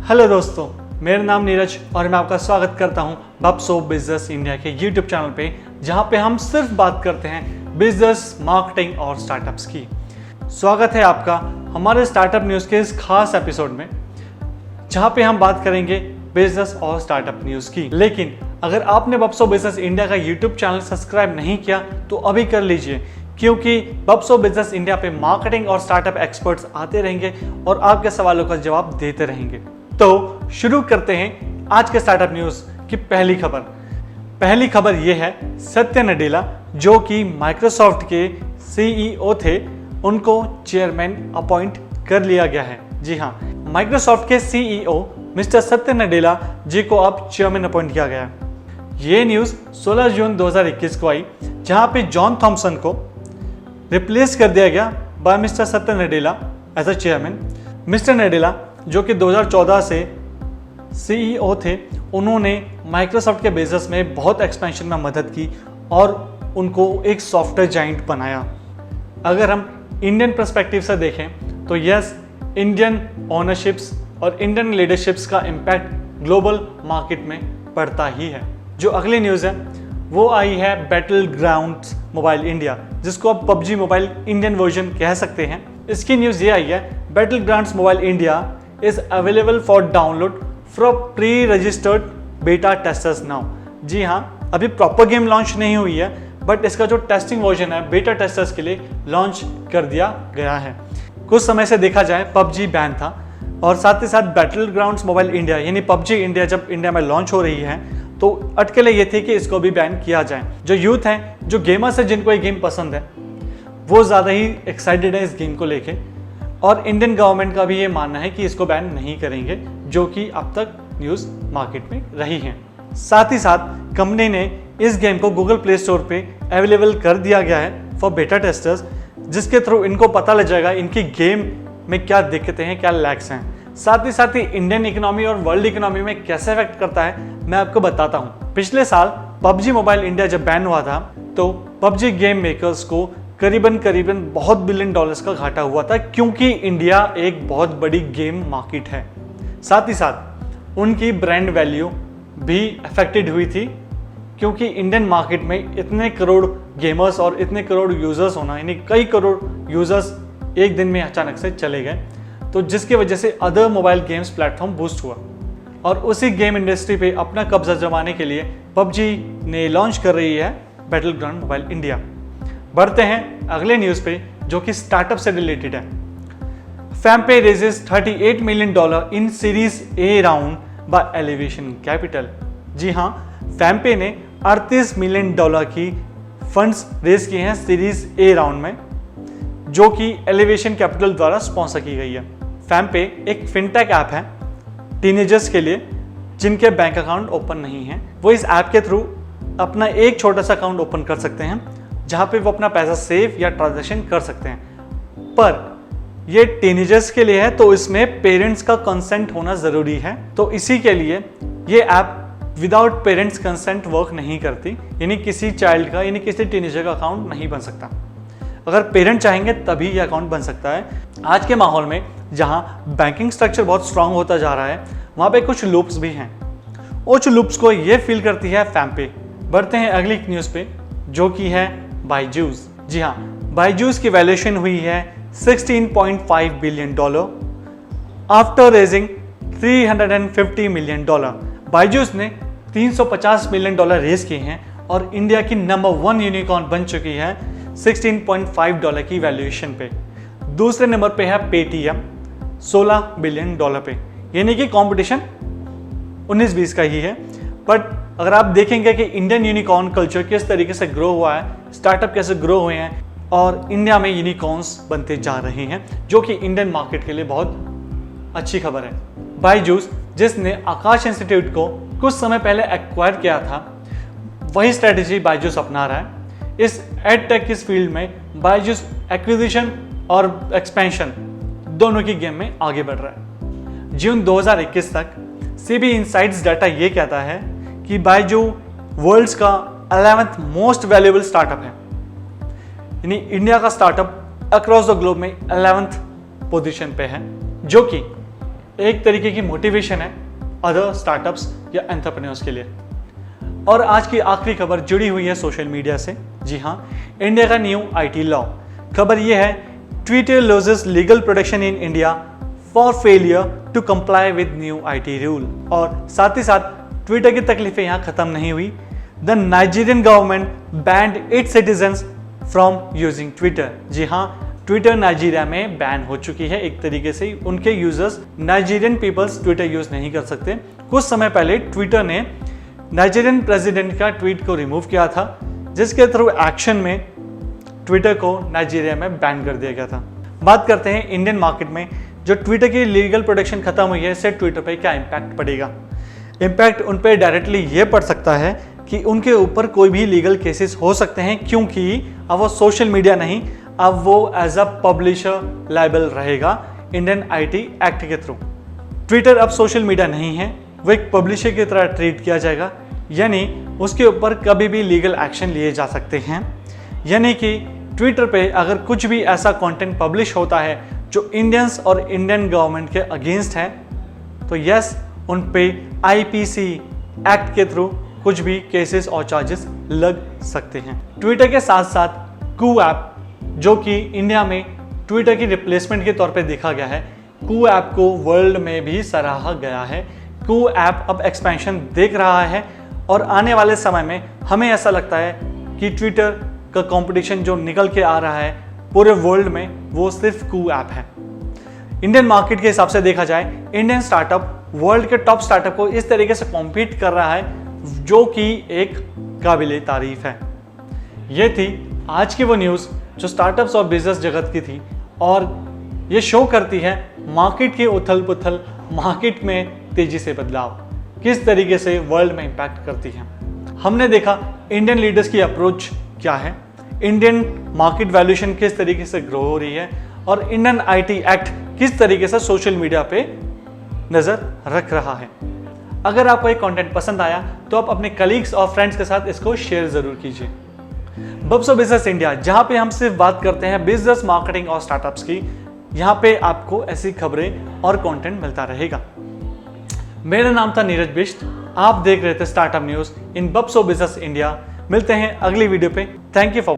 Hello दोस्तों, मेरा नाम नीरज और मैं आपका स्वागत करता हूं बब्सो बिजनेस इंडिया के यूट्यूब चैनल पे, जहां पे हम सिर्फ बात करते हैं बिजनेस, मार्केटिंग और स्टार्टअप्स की। स्वागत है आपका हमारे स्टार्टअप न्यूज़ के इस खास एपिसोड में, जहां पे हम बात करेंगे बिजनेस और स्टार्टअप न्यूज़ की। लेकिन अगर आपने बब्सो बिजनेस इंडिया का यूट्यूब चैनल सब्सक्राइब नहीं किया तो अभी कर लीजिए, क्योंकि बब्सो बिजनेस इंडिया पे मार्केटिंग और स्टार्टअप एक्सपर्ट्स आते रहेंगे और आपके सवालों का जवाब देते रहेंगे। तो शुरू करते हैं आज के स्टार्टअप न्यूज़ की पहली खबर। पहली खबर यह है, सत्य नडेला जो कि माइक्रोसॉफ्ट के सीईओ थे, उनको चेयरमैन अपॉइंट कर लिया गया है। जी हाँ, माइक्रोसॉफ्ट के सीईओ मिस्टर सत्य नडेला जी को अब चेयरमैन अपॉइंट किया गया है। ये न्यूज़ 16 जून 2021 को आई, जहां पे जॉन थॉमसन को रिप्लेस कर दिया गया by mister Satya Nadella as a chairman. Mister Nadella जो कि 2014 से सीईओ थे, उन्होंने माइक्रोसॉफ्ट के बिजनेस में बहुत एक्सपेंशन में मदद की और उनको एक सॉफ्टवेयर जाइंट बनाया। अगर हम इंडियन पर्सपेक्टिव से देखें तो यस, इंडियन ओनरशिप्स और इंडियन लीडरशिप्स का इम्पैक्ट ग्लोबल मार्केट में पड़ता ही है। जो अगली न्यूज़ है वो आई है बैटल ग्राउंड्स मोबाइल इंडिया, जिसको आप पबजी मोबाइल इंडियन वर्जन कह सकते हैं। इसकी न्यूज़ ये आई है, battle grounds mobile India is available for download from pre registered बेटा टेस्टर्स नाउ। जी हाँ, अभी प्रॉपर गेम लॉन्च नहीं हुई है, बट इसका जो टेस्टिंग वर्जन है बेटा टेस्टर्स के लिए लॉन्च कर दिया गया है। कुछ समय से देखा जाए पबजी बैन था, और साथ ही साथ बैटल ग्राउंड्स मोबाइल इंडिया यानी पबजी इंडिया जब इंडिया में लॉन्च हो रही है तो अटकलें ये थी कि इसको भी बैन किया जाए। जो यूथ हैं, जो गेमर्स हैं, जिनको ये गेम पसंद है, वो ज़्यादा ही एक्साइटेड है इस गेम को लेके, और इंडियन गवर्नमेंट का भी ये मानना है कि इसको बैन नहीं करेंगे, जो कि अब तक न्यूज़ मार्केट में रही है। साथ ही साथ कंपनी ने इस गेम को गूगल प्ले स्टोर पे अवेलेबल कर दिया गया है फॉर बेटा टेस्टर्स, जिसके थ्रू इनको पता लग जाएगा इनकी गेम में क्या दिक्कतें हैं, क्या लैग्स हैं। साथ ही इंडियन इकोनॉमी और वर्ल्ड इकोनॉमी में कैसे इफेक्ट करता है मैं आपको बताता हूँ। पिछले साल पबजी मोबाइल इंडिया जब बैन हुआ था तो पबजी गेम मेकर्स को करीबन बहुत बिलियन डॉलर्स का घाटा हुआ था, क्योंकि इंडिया एक बहुत बड़ी गेम मार्केट है। साथ ही साथ उनकी ब्रांड वैल्यू भी अफेक्टेड हुई थी, क्योंकि इंडियन मार्केट में इतने करोड़ गेमर्स और इतने करोड़ यूजर्स होना, यानी कई करोड़ यूजर्स एक दिन में अचानक से चले गए, तो जिसकी वजह से other mobile games platform boost हुआ, और उसी गेम इंडस्ट्री पे अपना कब्जा जमाने के लिए पबजी ने लॉन्च कर रही है बैटल ग्राउंड मोबाइल इंडिया। बढ़ते हैं अगले न्यूज़ पे, जो कि स्टार्टअप से रिलेटेड है। FamPay raises $38 million in series A round by elevation capital. जी हाँ, फैम्पे ने $38 मिलियन की फंड्स रेज किए हैं सीरीज ए राउंड में, जो कि एलिवेशन कैपिटल द्वारा स्पॉन्सर की गई है। फैम्पे एक फिनटेक ऐप है टीनेजर्स के लिए, जिनके बैंक अकाउंट ओपन नहीं है। वो इस ऐप के थ्रू अपना एक छोटा सा अकाउंट ओपन कर सकते हैं, जहाँ पे वो अपना पैसा सेव या ट्रांजैक्शन कर सकते हैं। पर ये टीनेजर्स के लिए है, तो इसमें पेरेंट्स का कंसेंट होना ज़रूरी है। तो इसी के लिए ये app without parents consent work नहीं करती, यानी किसी चाइल्ड का, यानी किसी टीनेजर का अकाउंट नहीं बन सकता। अगर पेरेंट चाहेंगे तभी ये अकाउंट बन सकता है। आज के माहौल में जहाँ बैंकिंग स्ट्रक्चर बहुत स्ट्रांग होता जा रहा है, वहाँ पे कुछ लूप्स भी हैं। उस लूप्स को ये फील करती है फैम्पे। बढ़ते हैं अगली न्यूज़ पे, जो कि है बायजूस। जी हाँ, बायजूस की वैल्यूएशन हुई है $16.5 billion after raising $350 million. Byju's ने $350 मिलियन रेज किए हैं और इंडिया की नंबर 1 यूनिकॉर्न बन चुकी है $16.5 की वैल्यूएशन पे। दूसरे नंबर पे है पेटीएम $16 बिलियन पे, यानी कि कंपटीशन 19-20 का ही है। बट अगर आप देखेंगे कि इंडियन यूनिकॉर्न कल्चर किस तरीके से ग्रो हुआ है, स्टार्टअप कैसे ग्रो हुए हैं और इंडिया में यूनिकॉर्न्स बनते जा रहे हैं, जो कि इंडियन मार्केट के लिए बहुत अच्छी खबर है। बायजूस, जिसने आकाश इंस्टीट्यूट को कुछ समय पहले एक्वायर किया था, वही स्ट्रेटेजी बायजूस अपना रहा है। इस एडटेक इस फील्ड में बायजूस एक्विजिशन और एक्सपेंशन दोनों की गेम में आगे बढ़ रहा है। जून 2021 तक सीबी इनसाइट्स डाटा ये कहता है कि बायजू वर्ल्ड्स का 11th मोस्ट वैल्यूएबल स्टार्टअप है, यानी इंडिया का स्टार्टअप अक्रॉस द ग्लोब में 11th पोजीशन पे है, जो कि एक तरीके की मोटिवेशन है अदर स्टार्टअप्स या एंटरप्रेन्योर्स के लिए। और आज की आखिरी खबर जुड़ी हुई है सोशल मीडिया से। जी हाँ, इंडिया का न्यू आईटी लॉ। खबर यह है, Twitter loses legal protection in India for failure to comply with new IT rule. और साथ ही साथ ट्विटर की तकलीफें यहाँ खत्म नहीं हुई। The Nigerian government banned its citizens from using Twitter. जी हाँ, ट्विटर नाइजीरिया में बैन हो चुकी है। एक तरीके से उनके users, Nigerian peoples Twitter use नहीं कर सकते। कुछ समय पहले ट्विटर ने नाइजीरियन प्रेसिडेंट का ट्वीट को रिमूव किया था, जिसके थ्रू एक्शन में ट्विटर को नाइजीरिया में बैन कर दिया गया था। बात करते हैं इंडियन मार्केट में जो ट्विटर की लीगल प्रोटेक्शन खत्म हुई है, इससे ट्विटर पे क्या इम्पैक्ट पड़ेगा। इम्पैक्ट उन पर डायरेक्टली ये पड़ सकता है कि उनके ऊपर कोई भी लीगल केसेस हो सकते हैं, क्योंकि अब वो सोशल मीडिया नहीं, अब वो एज अ पब्लिशर लायबल रहेगा इंडियन आईटी एक्ट के थ्रू। ट्विटर अब सोशल मीडिया नहीं है, वो एक पब्लिशर की तरह ट्रीट किया जाएगा, यानी उसके ऊपर कभी भी लीगल एक्शन लिए जा सकते हैं। यानी कि ट्विटर पे अगर कुछ भी ऐसा कंटेंट पब्लिश होता है जो इंडियंस और इंडियन गवर्नमेंट के अगेंस्ट है, तो यस, उन पे आईपीसी एक्ट के थ्रू कुछ भी केसेस और चार्जेस लग सकते हैं। ट्विटर के साथ साथ कू ऐप, जो कि इंडिया में ट्विटर की रिप्लेसमेंट के तौर पे देखा गया है, कू ऐप को वर्ल्ड में भी सराहा गया है। कू ऐप अब एक्सपेंशन देख रहा है और आने वाले समय में हमें ऐसा लगता है कि ट्विटर का कंपटीशन जो निकल के आ रहा है पूरे वर्ल्ड में, वो सिर्फ कू ऐप है। इंडियन मार्केट के हिसाब से देखा जाए, इंडियन स्टार्टअप वर्ल्ड के टॉप स्टार्टअप को इस तरीके से कॉम्पीट कर रहा है, जो कि एक काबिले तारीफ है। ये थी आज की वो न्यूज़ जो स्टार्टअप्स और बिजनेस जगत की थी, और ये शो करती है मार्केट की उथल पुथल, मार्केट में तेजी से बदलाव किस तरीके से वर्ल्ड में इम्पैक्ट करती है। हमने देखा इंडियन लीडर्स की अप्रोच क्या है, इंडियन मार्केट वैल्यूएशन किस तरीके से ग्रो हो रही है, और इंडियन आईटी एक्ट किस तरीके से सोशल मीडिया पे नज़र रख रहा है। अगर आपको ये कंटेंट पसंद आया तो आप अपने कलीग्स और फ्रेंड्स के साथ इसको शेयर ज़रूर कीजिए। बब्स ऑफ बिजनेस इंडिया, जहाँ पे हम सिर्फ बात करते हैं बिजनेस, मार्केटिंग और स्टार्टअप्स की, यहाँ पे आपको ऐसी खबरें और कंटेंट मिलता रहेगा। मेरा नाम था नीरज बिष्ट, आप देख रहे थे स्टार्टअप न्यूज़ इन बब्स ऑफ बिजनेस इंडिया। मिलते हैं अगली वीडियो पे। Thank you for